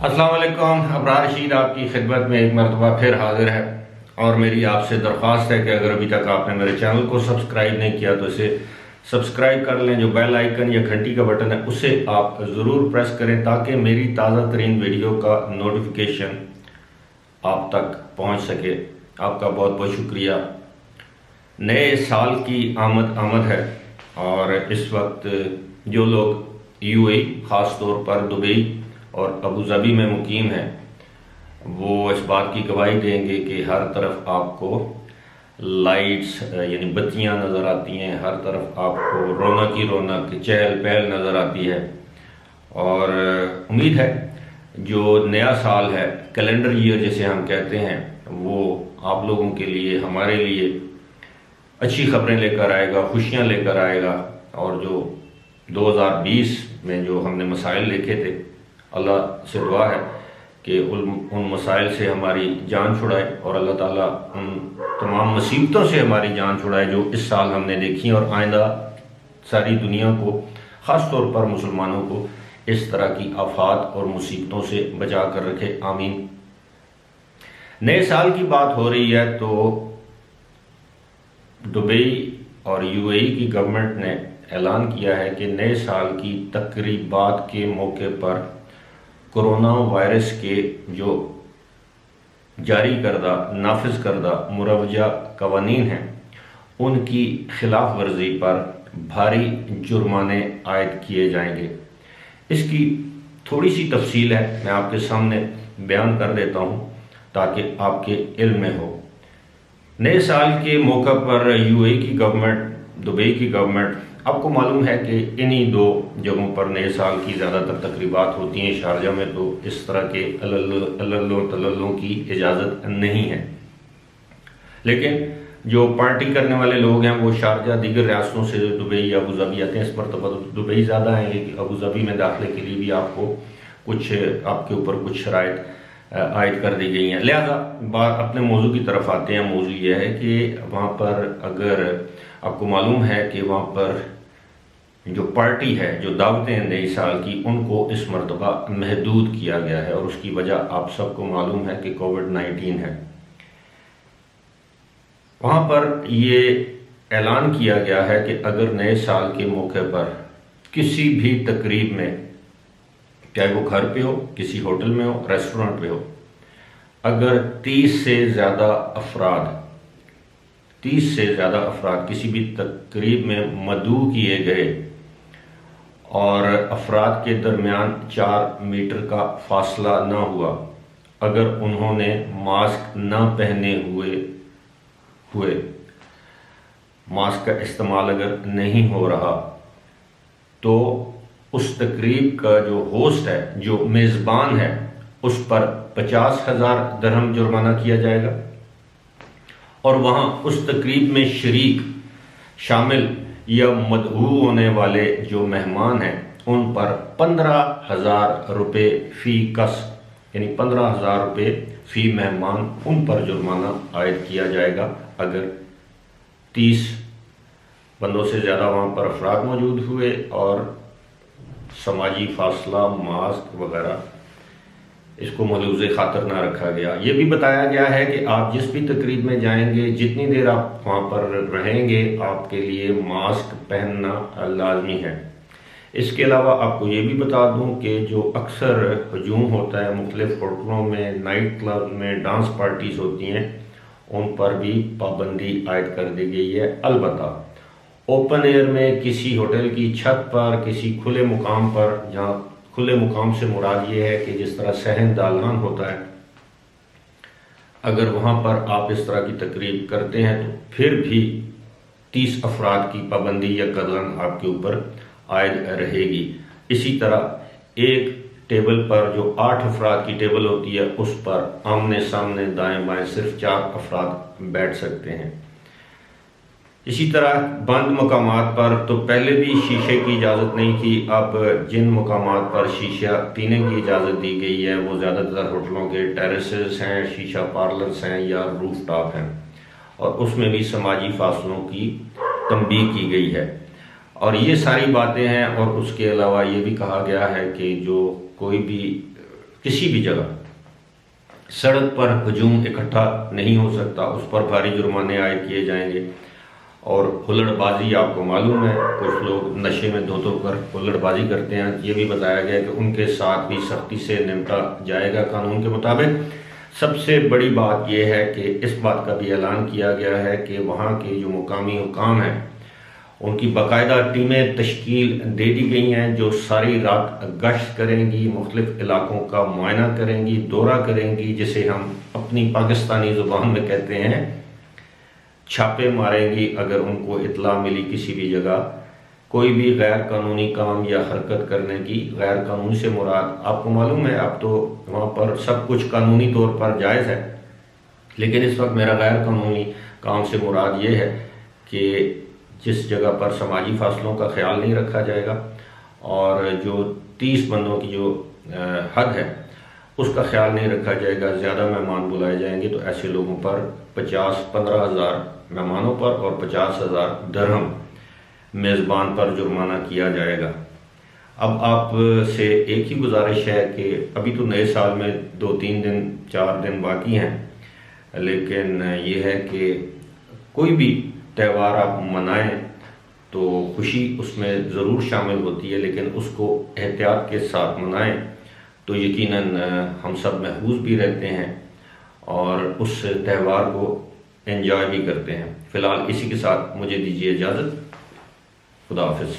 अस्सलाम वालेकुम। अबरार रशीद आपकी खिदमत में एक मरतबा फिर हाजिर है और मेरी आपसे दरख्वास्त है कि अगर अभी तक आपने मेरे चैनल को सब्सक्राइब नहीं किया तो इसे सब्सक्राइब कर लें। जो बेल आइकन या घंटी का बटन है उसे आप ज़रूर प्रेस करें ताकि मेरी ताज़ा तरीन वीडियो का नोटिफिकेशन आप तक पहुंच सके। आपका बहुत बहुत शुक्रिया। नए साल की आमद आमद है और इस वक्त जो लोग यूएई ख़ास तौर पर दुबई और अबू धाबी में मुकीम हैं वो इस बात की गवाही देंगे कि हर तरफ आपको लाइट्स यानी बत्तियां नज़र आती हैं, हर तरफ आपको रौनक ही रौनक, चहल पहल नज़र आती है। और उम्मीद है जो नया साल है, कैलेंडर ईयर जिसे हम कहते हैं, वो आप लोगों के लिए, हमारे लिए अच्छी खबरें लेकर आएगा, खुशियां लेकर आएगा। और जो 2020 में जो हमने मसाइल देखे थे, अल्लाह से दुआ है कि उन मसाइल से हमारी जान छुड़ाए और अल्लाह ताला उन तमाम मुसीबतों से हमारी जान छुड़ाए जो इस साल हमने देखी और आइंदा सारी दुनिया को, ख़ास तौर पर मुसलमानों को, इस तरह की आफात और मुसीबतों से बचा कर रखे। आमीन। नए साल की बात हो रही है तो दुबई और यूएई की गवर्नमेंट ने ऐलान किया है कि नए साल की तकरीबात के मौके पर कोरोना वायरस के जो जारी करदा, नाफिज करदा मुरवजा कवानीन हैं उनकी खिलाफ वर्जी पर भारी जुर्माने आयद किए जाएंगे। इसकी थोड़ी सी तफसील है, मैं आपके सामने बयान कर देता हूँ ताकि आपके इल्म में हो। नए साल के मौका पर यूएई की गवर्नमेंट, दुबई की गवर्नमेंट, आपको मालूम है कि इन्हीं दो जगहों पर नए साल की ज़्यादातर तकरीबात होती हैं। शारजा में तो इस तरह के अल्लों की इजाज़त नहीं है, लेकिन जो पार्टी करने वाले लोग हैं वो शारजा, दीगर रियासतों से दुबई या अबू धाबी आते हैं। इस मरतबा तो दुबई ज़्यादा है, लेकिन अबू धाबी में दाखिले के लिए भी आपको कुछ, आपके ऊपर कुछ शराइत आयद कर दी गई हैं। लिहाजा बात अपने मौजू की तरफ आते हैं। मौजू यह है कि वहाँ पर, अगर आपको मालूम है कि वहाँ पर जो पार्टी है, जो दावतें नई साल की, उनको इस मरतबा महदूद किया गया है और उसकी वजह आप सबको मालूम है कि कोविड-19 है। वहाँ पर ये ऐलान किया गया है कि अगर नए साल के मौके पर किसी भी तकरीब में, चाहे वो घर पे हो, किसी होटल में हो, रेस्टोरेंट पे हो, अगर 30 से ज़्यादा अफराद किसी भी तकरीब में मदऊ किए गए और अफराद के दरमियान 4 मीटर का फासला ना हुआ, अगर उन्होंने मास्क ना पहने हुए मास्क का इस्तेमाल अगर नहीं हो रहा, तो उस तकरीब का जो होस्ट है, जो मेज़बान है, उस पर 50,000 दिरहम जुर्माना किया जाएगा और वहाँ उस तकरीब में शरीक, शामिल या मदऊ होने वाले जो मेहमान हैं उन पर 15,000 रुपये फ़ी कस, यानी 15,000 रुपये फ़ी मेहमान, उन पर जुर्माना आयद किया जाएगा अगर 30 बंदों से ज़्यादा वहाँ पर अफराद मौजूद हुए और समाजी फासला, मास्क वगैरह, इसको मलूज़े खातर ना रखा गया। ये भी बताया गया है कि आप जिस भी तकरीब में जाएंगे, जितनी देर आप वहाँ पर रहेंगे, आपके लिए मास्क पहनना लाजमी है। इसके अलावा आपको ये भी बता दूं कि जो अक्सर हजूम होता है मुख्तलिफ होटलों में, नाइट क्लब में, डांस पार्टीज होती हैं, उन पर भी पाबंदी आयद कर दी गई है। अलबत्ता ओपन एयर में, किसी होटल की छत पर, किसी खुले मुकाम पर, जहाँ खुले मुकाम से मुराद ये है कि जिस तरह सहन दालान होता है, अगर वहाँ पर आप इस तरह की तकरीब करते हैं तो फिर भी 30 अफराद की पाबंदी या कदम आपके ऊपर आयद रहेगी। इसी तरह एक टेबल पर जो 8 अफराद की टेबल होती है, उस पर आमने सामने दाएं बाएं सिर्फ 4 अफराद बैठ सकते हैं। इसी तरह बंद मकामात पर तो पहले भी शीशे की इजाज़त नहीं थी, अब जिन मकामात पर शीशा पीने की इजाज़त दी गई है वो ज़्यादातर होटलों के टेरेसेस हैं, शीशा पार्लर्स हैं या रूफ टॉप हैं, और उसमें भी समाजी फासलों की तंबीह की गई है। और ये सारी बातें हैं। और उसके अलावा ये भी कहा गया है कि जो कोई भी किसी भी जगह सड़क पर हजूम इकट्ठा नहीं हो सकता, उस पर भारी जुर्माने आयद किए जाएंगे। और हुल्लड़बाजी आपको मालूम है, कुछ लोग नशे में धो कर हुल्लड़बाजी करते हैं, ये भी बताया गया कि उनके साथ भी सख्ती से निपटा जाएगा कानून के मुताबिक। सबसे बड़ी बात यह है कि इस बात का भी ऐलान किया गया है कि वहाँ के जो मुकामी हुकाम हैं उनकी बाकायदा टीमें तश्कील दे दी गई हैं जो सारी रात गश्त करेंगी, मुख्तलिफ इलाकों का मुआयना करेंगी, दौरा करेंगी, जिसे हम अपनी पाकिस्तानी ज़ुबान में कहते हैं छापे मारेंगी। अगर उनको इत्ला मिली किसी भी जगह कोई भी गैर कानूनी काम या हरकत करने की, गैर कानूनी से मुराद आपको मालूम है अब तो वहाँ पर सब कुछ कानूनी तौर पर जायज़ है, लेकिन इस वक्त मेरा गैर कानूनी काम से मुराद ये है कि जिस जगह पर समाजी फासलों का ख्याल नहीं रखा जाएगा और जो 30 बंदों की जो हद है उसका ख्याल नहीं रखा जाएगा, ज़्यादा मेहमान बुलाए जाएंगे तो ऐसे लोगों पर 15 हज़ार मेहमानों पर और 50,000 दिरहम मेज़बान पर जुर्माना किया जाएगा। अब आप से एक ही गुजारिश है कि अभी तो नए साल में 2-3 दिन 4 दिन बाकी हैं, लेकिन ये है कि कोई भी त्यौहार आप मनाएं तो खुशी उसमें ज़रूर शामिल होती है, लेकिन उसको एहतियात के साथ मनाएं तो यकीनन हम सब महफूज भी रहते हैं और उस त्यौहार को एंजॉय भी करते हैं। फ़िलहाल इसी के साथ मुझे दीजिए इजाज़त। खुदा हाफिज़।